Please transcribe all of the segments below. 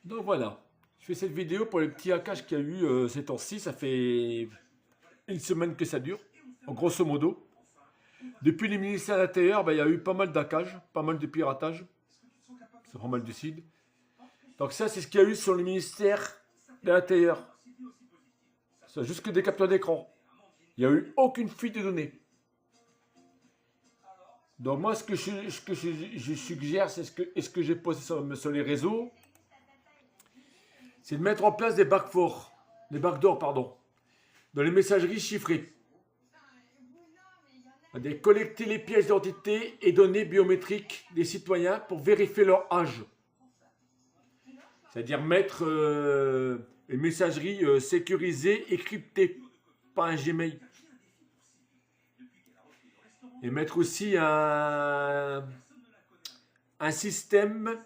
Donc voilà, je fais cette vidéo pour les petits hackages qu'il y a eu ces temps-ci. Ça fait une semaine que ça dure, en grosso modo. Depuis les ministères de l'Intérieur, il y a eu pas mal d'hackages, pas mal de piratage. C'est pas mal de sites. Donc ça, c'est ce qu'il y a eu sur le ministère de l'Intérieur. C'est juste que des captures d'écran. Il n'y a eu aucune fuite de données. Donc moi, ce que je suggère, c'est ce que j'ai posté sur les réseaux, c'est de mettre en place des backdoors, pardon, dans les messageries chiffrées. De collecter les pièces d'identité et données biométriques des citoyens pour vérifier leur âge. C'est-à-dire mettre une messagerie sécurisée et cryptée, pas un Gmail. Et mettre aussi un système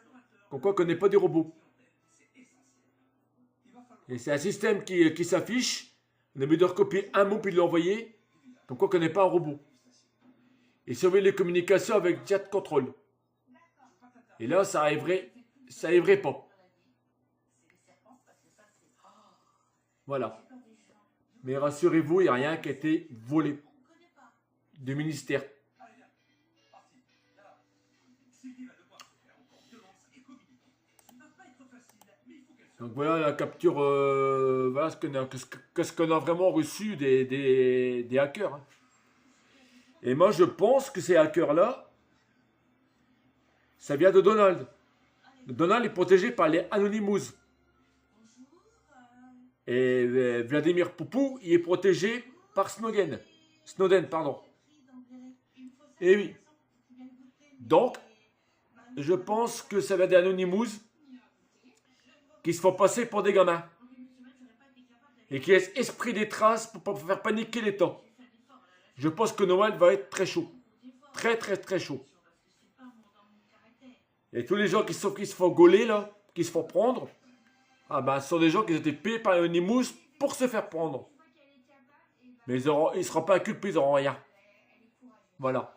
comme quoi qu'on n'est pas des robots. Et c'est un système qui s'affiche. On a besoin de recopier un mot puis de l'envoyer. Comme quoi qu'on n'est pas un robot. Et surveiller les communications avec chat control. Et là, ça arriverait pas. Voilà. Mais rassurez-vous, il n'y a rien qui a été volé du ministère. Donc voilà la capture, voilà ce qu'on a vraiment reçu des hackers. Hein. Et moi je pense que ces hackers-là, ça vient de Donald. Donald est protégé par les Anonymous. Et Vladimir Poupou, il est protégé par Snowden. Snowden, pardon. Et oui. Donc, je pense que ça vient des Anonymous qui se font passer pour des gamins. Et qui laissent esprit des traces pour faire paniquer les temps. Je pense que Noël va être très chaud. Très très très chaud. Et tous les gens qui se font gauler là, qui se font prendre, ah ben ce sont des gens qui ont été payés par Anonymous pour se faire prendre. Mais ils ne seront pas inculpés, ils n'auront rien. Voilà.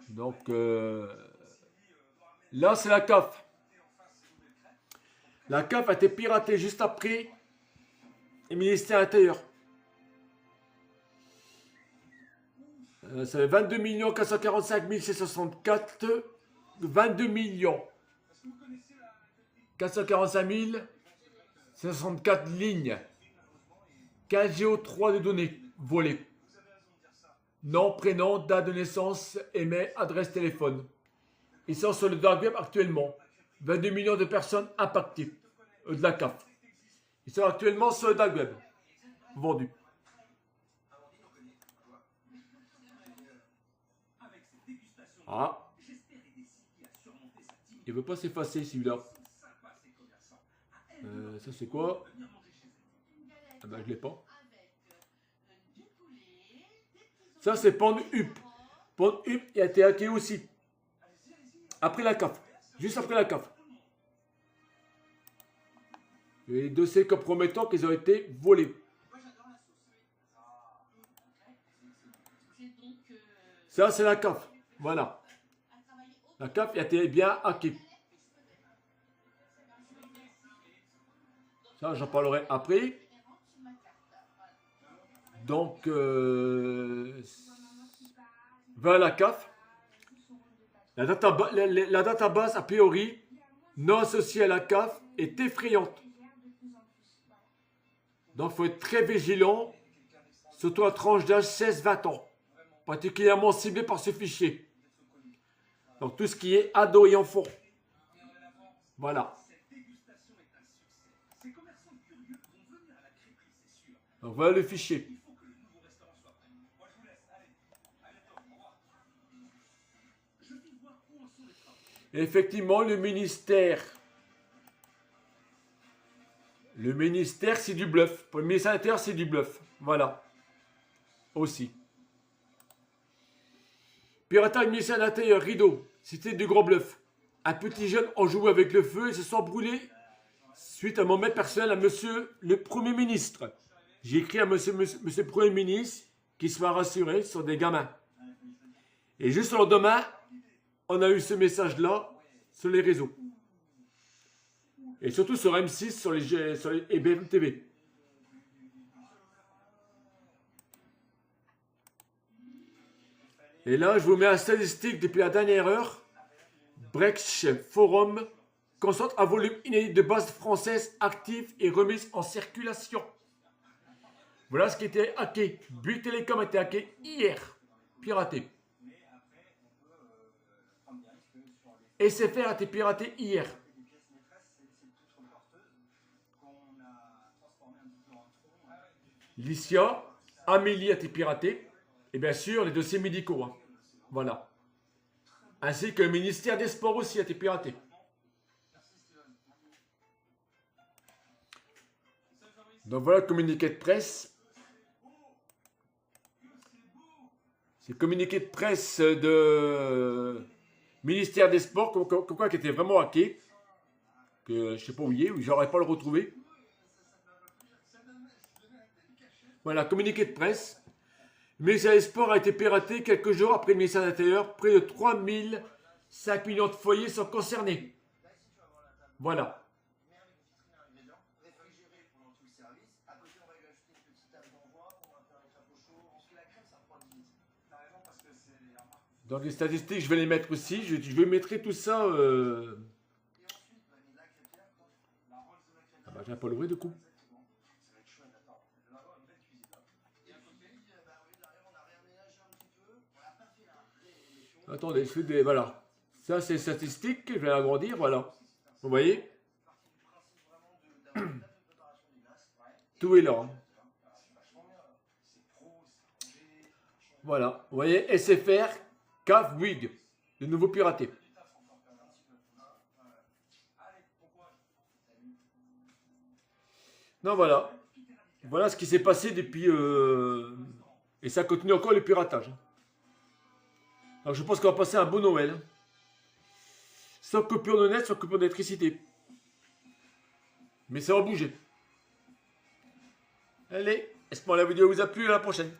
Donc là c'est la CAF. La CAF a été piratée juste après le ministère intérieur. Ça fait 22 445 664. 22 445 064 lignes. 15 Go3 de données volées. Nom, prénom, date de naissance, email, adresse téléphone. Ils sont sur le dark web actuellement. 22 millions de personnes impactées de la CAF. Ils sont actuellement sur le dark web. Vendus. Ah. Il veut pas s'effacer celui-là. Ça c'est quoi? Ah ben je l'ai pas. Ça c'est Pornhub. Pornhub il a été hacké aussi. Après la CAF. Juste après la CAF. Les dossiers compromettants qu'ils ont été volés. Ça c'est la CAF. Voilà. La CAF a été bien hackée. Ça, j'en parlerai après. Donc, vers la CAF. La database, a priori, non associée à la CAF, est effrayante. Donc, il faut être très vigilant, surtout à tranche d'âge 16-20 ans, particulièrement ciblé par ce fichier. Donc tout ce qui est ado et enfant. Voilà. Donc voilà le fichier. Et effectivement, le ministère, c'est du bluff. Pour le ministère de l'Intérieur, c'est du bluff. Voilà. Aussi. Piratage du ministère de l'Intérieur, rideau. C'était du gros bluff. Un petit jeune en jouait avec le feu et se sent brûlé suite à mon mail personnel à monsieur le Premier ministre. J'ai écrit à monsieur le Premier ministre qu'il soit rassuré sur des gamins. Et juste le lendemain, on a eu ce message-là sur les réseaux. Et surtout sur M6, sur les et BFM TV. Et là, je vous mets un statistique depuis la dernière heure. Brecht Forum concentre un volume inédit de bases françaises actives et remises en circulation. Voilà ce qui était hacké. Bouygues Télécom a été hacké hier. Piraté. SFR a été piraté hier. Lycia, Amélie a été piraté. Et bien sûr, les dossiers médicaux. Hein. Voilà. Ainsi que le ministère des Sports aussi a été piraté. Donc voilà le communiqué de presse. C'est le communiqué de presse de ministère des Sports, comme quoi qui était vraiment hacké. Que je ne sais pas où il est, ou j'aurais pas le retrouvé. Voilà, communiqué de presse. Le ministère des Sports a été piraté quelques jours après le ministère de l'Intérieur. Près de 5 millions de foyers sont concernés. Voilà. Donc les statistiques, je vais les mettre aussi. Je vais mettre tout ça. Ah bah, j'ai pas l'ouvrir du coup. Attendez, je fais des. Voilà. Ça, c'est statistique. Je vais agrandir. Voilà. Vous voyez? Tout est là. Voilà. Vous voyez? SFR, CAF, Bouygues. De nouveau piraté. Non, voilà. Voilà ce qui s'est passé depuis. Et ça continue encore le piratage. Alors je pense qu'on va passer un beau Noël. Sans coupure de net, sans coupure d'électricité. Mais ça va bouger. Allez, j'espère que la vidéo vous a plu. À la prochaine.